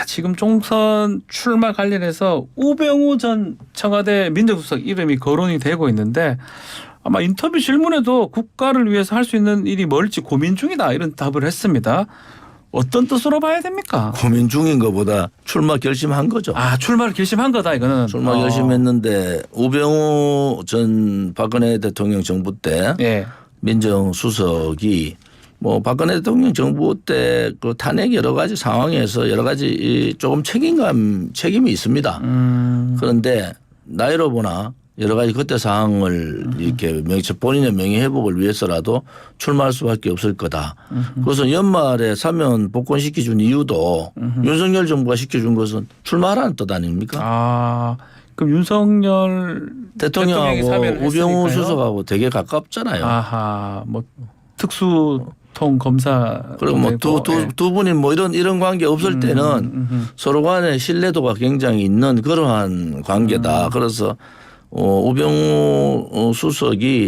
지금 총선 출마 관련해서 우병우 전 청와대 민정수석 이름이 거론이 되고 있는데 아마 인터뷰 질문에도 국가를 위해서 할 수 있는 일이 뭘지 고민 중이다 이런 답을 했습니다. 어떤 뜻으로 봐야 됩니까? 고민 중인 것보다 출마 결심한 거죠. 아, 출마를 결심한 거다 이거는. 출마 결심했는데 우병우 전 박근혜 대통령 정부 때 예. 민정수석이 뭐 박근혜 대통령 정부 때 그 탄핵 여러 가지 상황에서 여러 가지 조금 책임이 있습니다. 그런데 나이로 보나 여러 가지 그때 상황을 이렇게 본인의 명예 회복을 위해서라도 출마할 수밖에 없을 거다. 그래서 연말에 사면 복권시켜준 이유도 윤석열 정부가 시켜준 것은 출마하라는 뜻 아닙니까? 아, 그럼 윤석열 대통령하고 우병우 수석하고 되게 가깝잖아요. 아하, 뭐 특수통 검사. 그리고 뭐 두 분이 뭐 이런 관계 없을 때는 서로 간의 신뢰도가 굉장히 있는 그러한 관계다. 그래서 우병우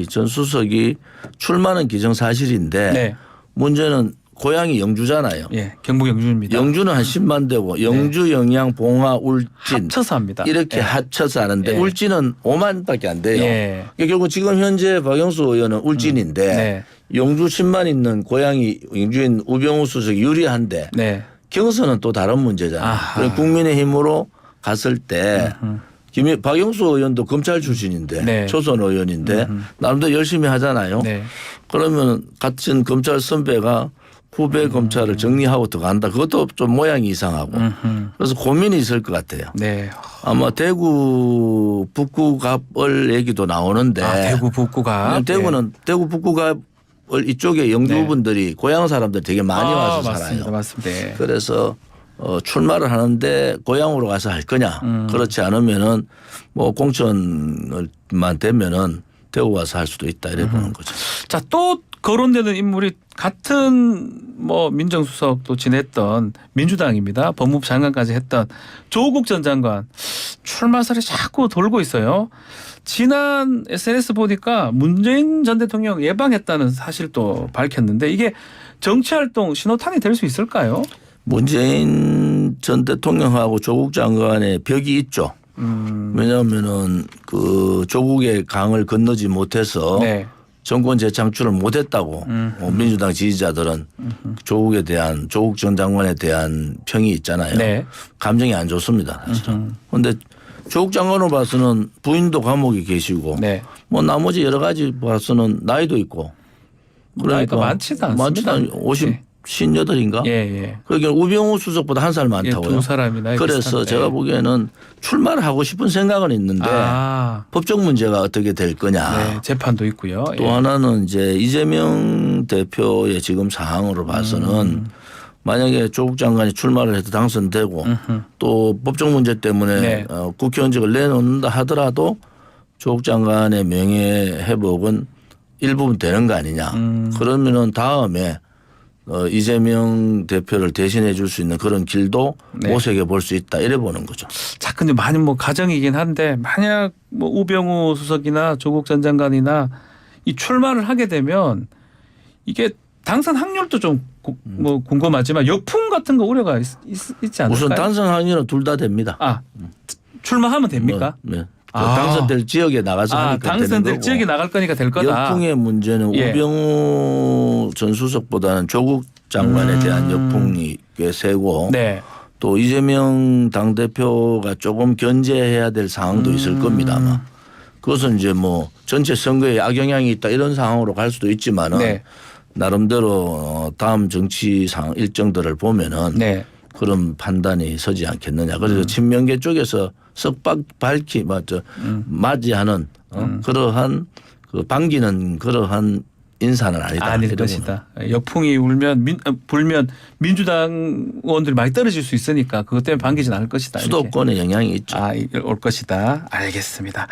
전 수석이 출마는 기정사실인데 네. 문제는 고향이 영주잖아요. 예, 경북 영주입니다. 영주는 한 10만 되고 영주, 영양, 봉화, 울진 합쳐서 합니다. 이렇게 예. 합쳐서 하는데 예. 울진은 5만밖에 안 돼요. 예. 결국 지금 현재 박영수 의원은 울진인데 네. 영주 10만 있는 고향이 영주인 우병우 수석이 유리한데 네. 경선은 또 다른 문제잖아요. 국민의힘으로 갔을 때 박영수 의원도 검찰 출신인데 네. 초선 의원인데 나름대로 열심히 하잖아요. 네. 그러면 같은 검찰 선배가 후배 검찰을 정리하고 들어간다. 그것도 좀 모양이 이상하고. 그래서 고민이 있을 것 같아요. 네. 아마 대구 북구갑을 얘기도 나오는데. 대구 북구갑. 대구는 대구 북구갑을 이쪽에 영주분들이 고향 사람들 되게 많이 와서 살아요. 맞습니다. 그래서 출마를 하는데 고향으로 가서 할 거냐. 그렇지 않으면은 뭐 공천만 되면은 대구 와서 할 수도 있다 이래 보는 거죠. 자, 또 거론되는 인물이 같은 뭐 민정수석도 지냈던 민주당입니다. 법무부 장관까지 했던 조국 전 장관 출마설이 자꾸 돌고 있어요. 지난 SNS 보니까 문재인 전 대통령 예방했다는 사실도 밝혔는데 이게 정치활동 신호탄이 될 수 있을까요? 문재인 전 대통령하고 조국 장관의 벽이 있죠. 왜냐하면은 그 조국의 강을 건너지 못해서 네. 정권 재창출을 못했다고 민주당 지지자들은 조국 전 장관에 대한 평이 있잖아요. 네. 감정이 안 좋습니다. 사실은. 그런데 조국 장관으로 봐서는 부인도 감옥에 계시고 네. 뭐 나머지 여러 가지 봐서는 나이도 있고 나이가 많지도 않습니다. 58인가? 예. 그러니까 우병우 수석보다 한 살 많다고요. 두 사람이나. 그래서 비슷한데. 제가 보기에는 출마를 하고 싶은 생각은 있는데 법적 문제가 어떻게 될 거냐. 네, 재판도 있고요. 또 하나는 이제 이재명 대표의 지금 상황으로 봐서는 만약에 조국 장관이 출마를 해서 당선되고 또 법적 문제 때문에 네. 국회의원직을 내놓는다 하더라도 조국 장관의 명예 회복은 일부분 되는 거 아니냐. 그러면은 다음에 이재명 대표를 대신해 줄 수 있는 그런 길도 네. 모색해 볼 수 있다 이래 보는 거죠. 자, 근데 많은 뭐 가정이긴 한데 만약 뭐 우병우 수석이나 조국 전 장관이나 이 출마를 하게 되면 이게 당선 확률도 좀 뭐 궁금하지만 역풍 같은 거 우려가 있지 않을까요? 우선 당선 확률은 둘 다 됩니다. 출마하면 됩니까? 네. 당선될 지역에 나가서 하니까 당선될 지역에 나갈 거니까 될 거다. 역풍의 문제는 우병우 전 수석보다는 조국 장관에 대한 역풍이 꽤 세고 네. 또 이재명 당대표가 조금 견제해야 될 상황도 있을 겁니다 아마. 그것은 이제 뭐 전체 선거에 악영향이 있다 이런 상황으로 갈 수도 있지만은 네. 나름대로 다음 정치 상황 일정들을 보면은 네. 그런 판단이 서지 않겠느냐. 그래서 친명계 쪽에서 썩박 맞이하는 그러한 그 반기는 그러한 인사는 아니다. 아닐 것이다. 역풍이 불면 민주당 의원들이 많이 떨어질 수 있으니까 그것 때문에 반기진 않을 것이다. 수도권에 영향이 있죠. 올 것이다. 알겠습니다.